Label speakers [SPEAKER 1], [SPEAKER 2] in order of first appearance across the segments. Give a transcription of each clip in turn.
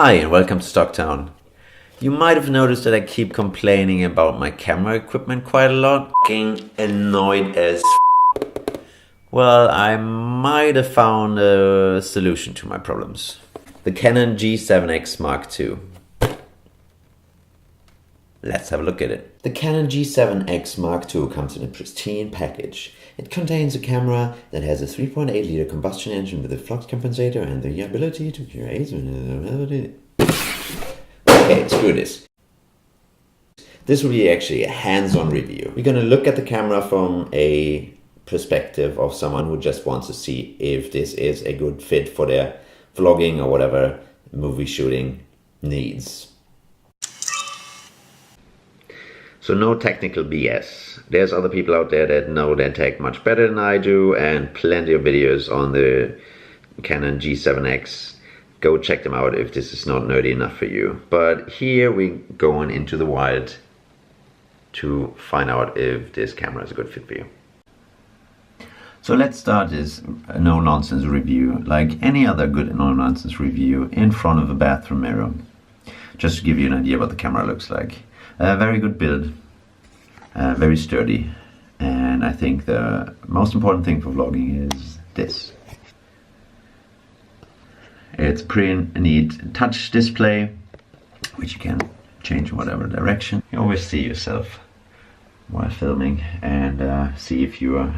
[SPEAKER 1] Hi and welcome to Stockholm. You might have noticed that I keep complaining about my camera equipment quite a lot. Getting annoyed as Well, I might have found a solution to my problems. The Canon G7X Mark II. Let's have a look at it. The Canon G7X Mark II comes in a pristine package. It contains a camera that has a 3.8-liter combustion engine with a flux compensator and the ability to create... Okay, screw this. This will be actually a hands-on review. We're going to look at the camera from a perspective of someone who just wants to see if this is a good fit for their vlogging or whatever movie shooting needs. So no technical BS. There's other people out there that know their tech much better than I do, and plenty of videos on the Canon G7X. Go check them out if this is not nerdy enough for you. But here we're going into the wild to find out if this camera is a good fit for you. So let's start this no-nonsense review, like any other good no-nonsense review, in front of a bathroom mirror. Just to give you an idea what the camera looks like. Very good build, very sturdy, and I think the most important thing for vlogging is this. It's a pretty neat touch display, which you can change in whatever direction. You always see yourself while filming and see if you are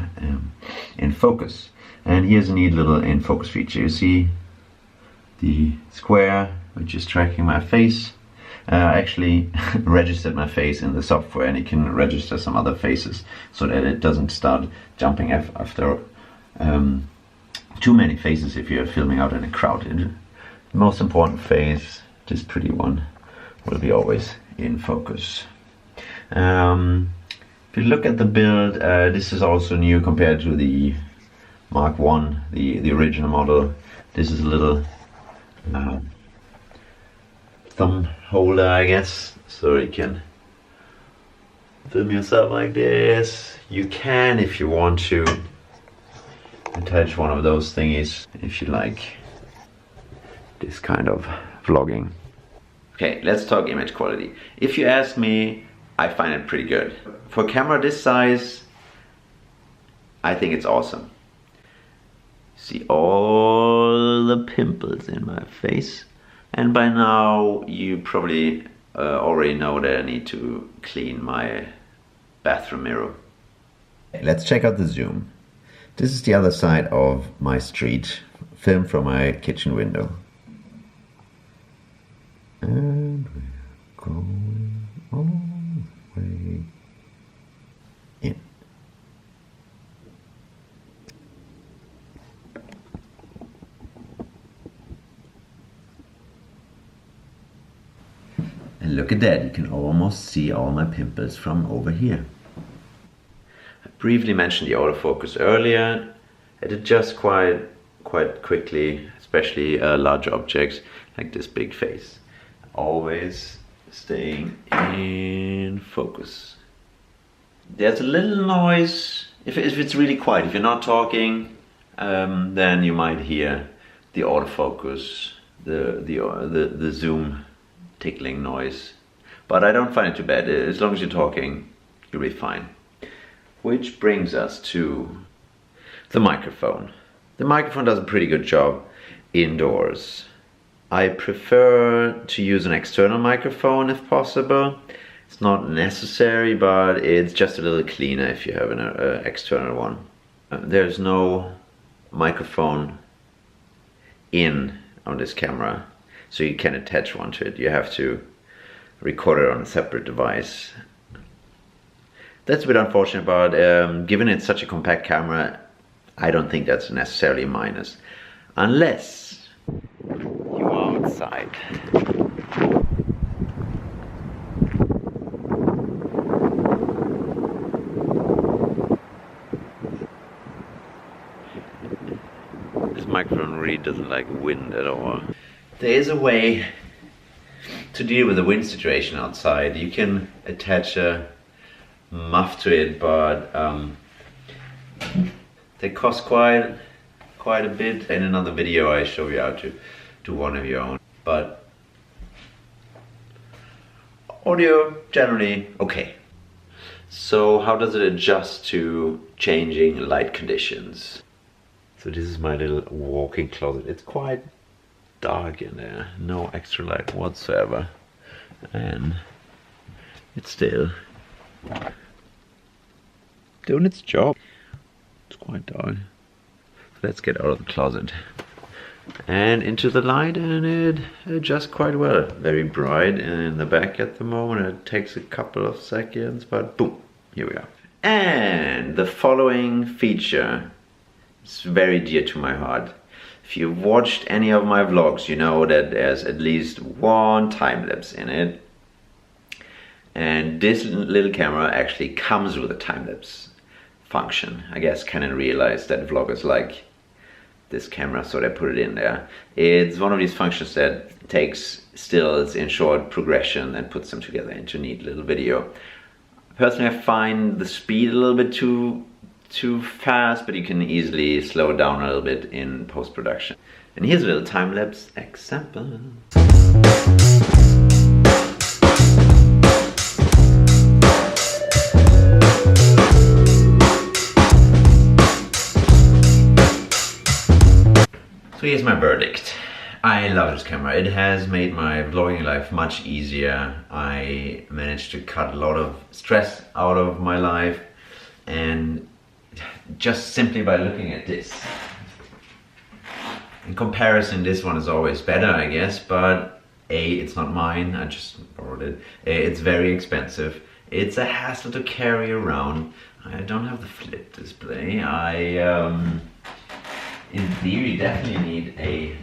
[SPEAKER 1] in focus. And here's a neat little in focus feature. You see the square, which is tracking my face. I actually registered my face in the software, and you can register some other faces so that it doesn't start jumping after too many faces if you're filming out in a crowd. The most important face, this pretty one, will be always in focus. If you look at the build, this is also new compared to the Mark I, the original model. This is a little thumb holder, I guess, so you can film yourself like this. You can, if you want to, attach one of those thingies if you like this kind of vlogging. Okay, let's talk image quality. If you ask me, I find it pretty good. For a camera this size, I think it's awesome. See all the pimples in my face. And by now you probably already know that I need to clean my bathroom mirror. Let's check out the zoom. This is the other side of my street, filmed from my kitchen window. And we're going all the way in. And look at that, you can almost see all my pimples from over here. I briefly mentioned the autofocus earlier. It adjusts quite quickly, especially large objects like this big face. Always staying in focus. There's a little noise if it's really quiet. If you're not talking, then you might hear the autofocus, the zoom tickling noise, but I don't find it too bad. As long as you're talking, you'll be fine. Which brings us to the microphone. The microphone does a pretty good job indoors. I prefer to use an external microphone if possible. It's not necessary, but it's just a little cleaner if you have an external one. There's no microphone in on this camera, so you can attach one to it. You have to record it on a separate device. That's a bit unfortunate, but given it's such a compact camera, I don't think that's necessarily a minus. Unless you are outside. This microphone really doesn't like wind at all. There is a way to deal with the wind situation outside. You can attach a muff to it, but they cost quite a bit. In another video I show you how to do one of your own. But Audio generally okay. So how does it adjust to changing light conditions? So this is my little walk-in closet. It's quite dark in there, no extra light whatsoever, and it's still doing its job. It's quite dark. Let's get out of the closet and into the light, and it adjusts quite well. Very bright in the back at the moment. It takes a couple of seconds, but boom, here we are. And the following feature is very dear to my heart. If you've watched any of my vlogs, you know that there's at least one time lapse in it. And this little camera actually comes with a time lapse function. I guess Canon realized that vloggers like this camera, so they put it in there. It's one of these functions that takes stills in short progression and puts them together into a neat little video. Personally, I find the speed a little bit too fast, but you can easily slow it down a little bit in post-production. And here's a little time-lapse example. So here's my verdict. I love this camera. It has made my vlogging life much easier. I managed to cut a lot of stress out of my life, and just simply by looking at this. In comparison, this one is always better, I guess, but A, it's not mine, I just borrowed it. It's very expensive. It's a hassle to carry around. I don't have the flip display. In theory, definitely need a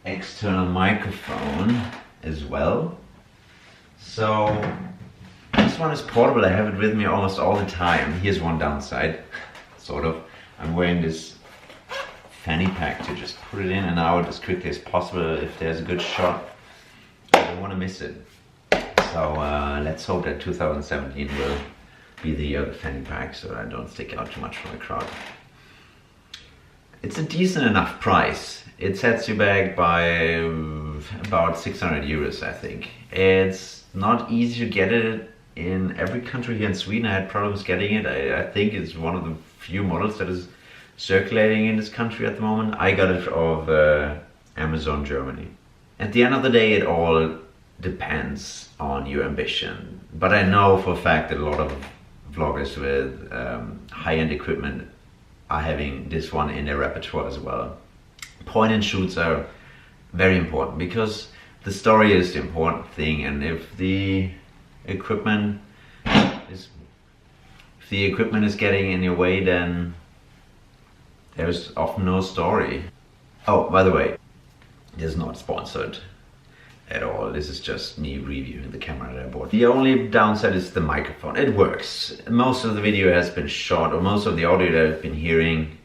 [SPEAKER 1] external microphone as well. So this one is portable. I have it with me almost all the time. Here's one downside, sort of. I'm wearing this fanny pack to just put it in and out as quickly as possible if there's a good shot. I don't want to miss it. So let's hope that 2017 will be the year of the fanny pack, so I don't stick out too much from the crowd. It's a decent enough price. It sets you back by about 600 euros, I think. It's not easy to get it in every country. Here in Sweden I had problems getting it. I think it's one of the few models that is circulating in this country at the moment. I got it off Amazon Germany. At the end of the day, it all depends on your ambition. But I know for a fact that a lot of vloggers with high-end equipment are having this one in their repertoire as well. Point and shoots are very important because the story is the important thing, and if the equipment is getting in your way, then there's often no story. Oh, by the way, this is not sponsored at all. This is just me reviewing the camera that I bought. The only downside is the microphone. It works. Most of the video has been shot, or most of the audio that I've been hearing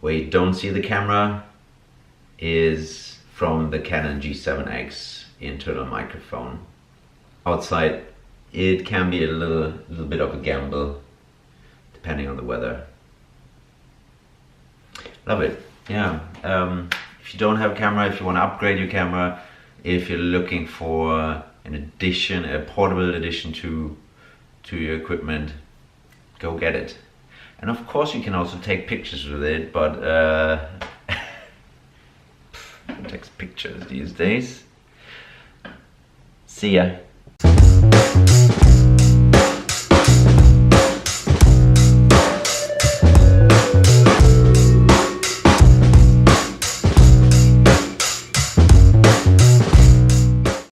[SPEAKER 1] where you don't see the camera is from the Canon G7X internal microphone. Outside it can be a little bit of a gamble depending on the weather. Love it. Yeah. If you don't have a camera, if you want to upgrade your camera, if you're looking for an addition, a portable addition to your equipment, go get it. And of course you can also take pictures with it, but who takes pictures these days? See ya.